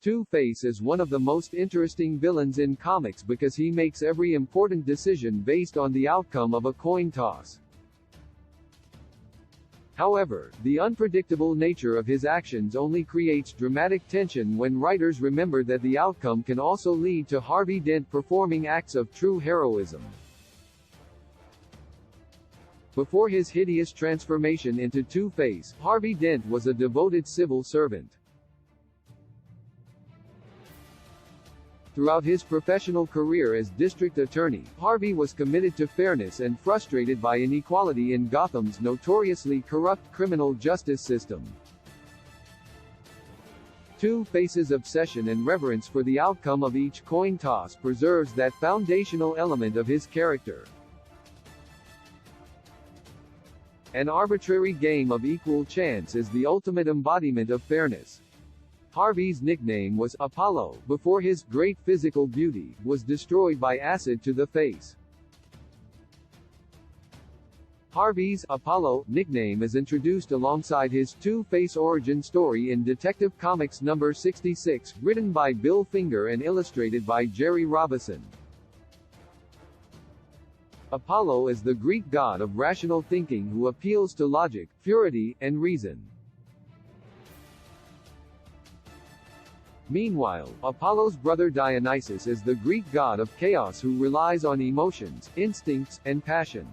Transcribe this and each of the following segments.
Two-Face is one of the most interesting villains in comics because he makes every important decision based on the outcome of a coin toss. However, the unpredictable nature of his actions only creates dramatic tension when writers remember that the outcome can also lead to Harvey Dent performing acts of true heroism. Before his hideous transformation into Two-Face, Harvey Dent was a devoted civil servant. Throughout his professional career as district attorney, Harvey was committed to fairness and frustrated by inequality in Gotham's notoriously corrupt criminal justice system. Two-Face's obsession and reverence for the outcome of each coin toss preserves that foundational element of his character. An arbitrary game of equal chance is the ultimate embodiment of fairness. Harvey's nickname was Apollo before his great physical beauty was destroyed by acid to the face. Harvey's Apollo nickname is introduced alongside his Two-Face origin story in Detective Comics number 66, written by Bill Finger and illustrated by Jerry Robison. Apollo is the Greek god of rational thinking who appeals to logic, purity, and reason. Meanwhile, Apollo's brother Dionysus is the Greek god of chaos who relies on emotions, instincts, and passion.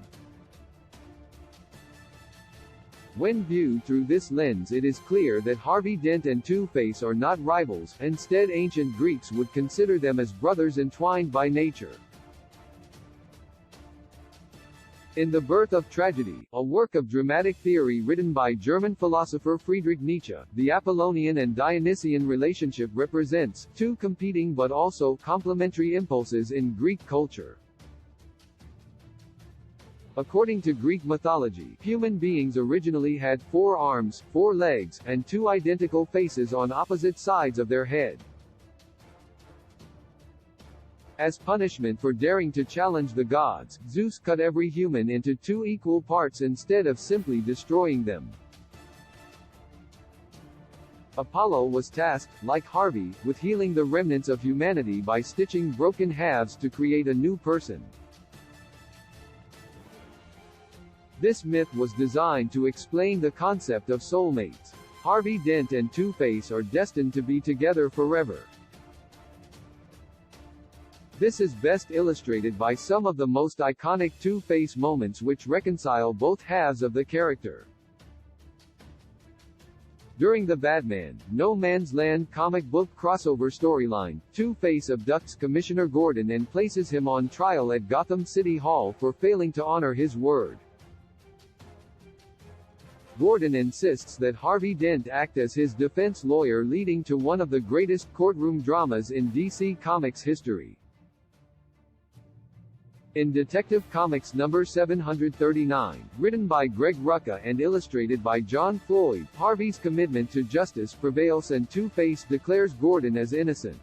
When viewed through this lens, it is clear that Harvey Dent and Two-Face are not rivals, instead ancient Greeks would consider them as brothers entwined by nature. In The Birth of Tragedy, a work of dramatic theory written by German philosopher Friedrich Nietzsche, the Apollonian and Dionysian relationship represents two competing but also complementary impulses in Greek culture. According to Greek mythology, human beings originally had 4 arms, 4 legs, and 2 identical faces on opposite sides of their head. As punishment for daring to challenge the gods, Zeus cut every human into 2 equal parts instead of simply destroying them. Apollo was tasked, like Harvey, with healing the remnants of humanity by stitching broken halves to create a new person. This myth was designed to explain the concept of soulmates. Harvey Dent and Two-Face are destined to be together forever. This is best illustrated by some of the most iconic Two-Face moments which reconcile both halves of the character. During the Batman No Man's Land comic book crossover storyline, Two-Face abducts Commissioner Gordon and places him on trial at Gotham City Hall for failing to honor his word. Gordon insists that Harvey Dent act as his defense lawyer, leading to one of the greatest courtroom dramas in DC Comics history. In Detective Comics number 739, written by Greg Rucka and illustrated by John Floyd, Harvey's commitment to justice prevails and Two-Face declares Gordon as innocent.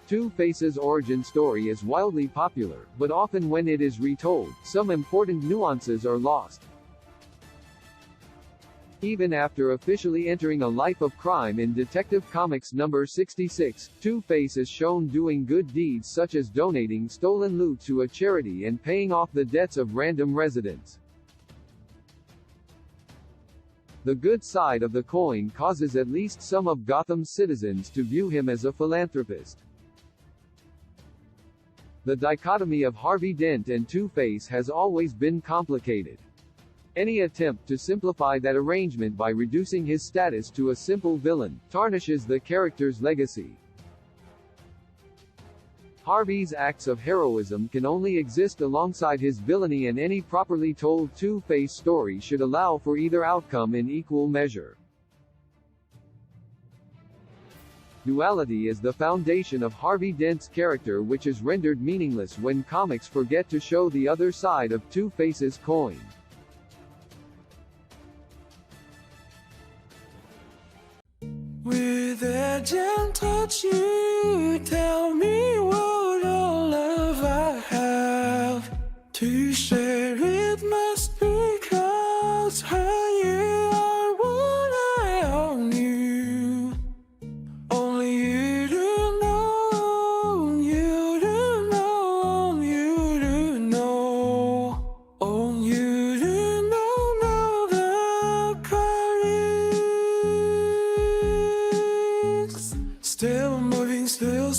Two-Face's origin story is wildly popular, but often when it is retold, some important nuances are lost. Even after officially entering a life of crime in Detective Comics number 66, Two-Face is shown doing good deeds such as donating stolen loot to a charity and paying off the debts of random residents. The good side of the coin causes at least some of Gotham's citizens to view him as a philanthropist. The dichotomy of Harvey Dent and Two-Face has always been complicated. Any attempt to simplify that arrangement by reducing his status to a simple villain tarnishes the character's legacy. Harvey's acts of heroism can only exist alongside his villainy, and any properly told Two-Face story should allow for either outcome in equal measure. Duality is the foundation of Harvey Dent's character, which is rendered meaningless when comics forget to show the other side of Two-Face's coin. With a gentle touch, you tell me what all love I have to share. It must be 'cause you are what I all knew. Still moving, still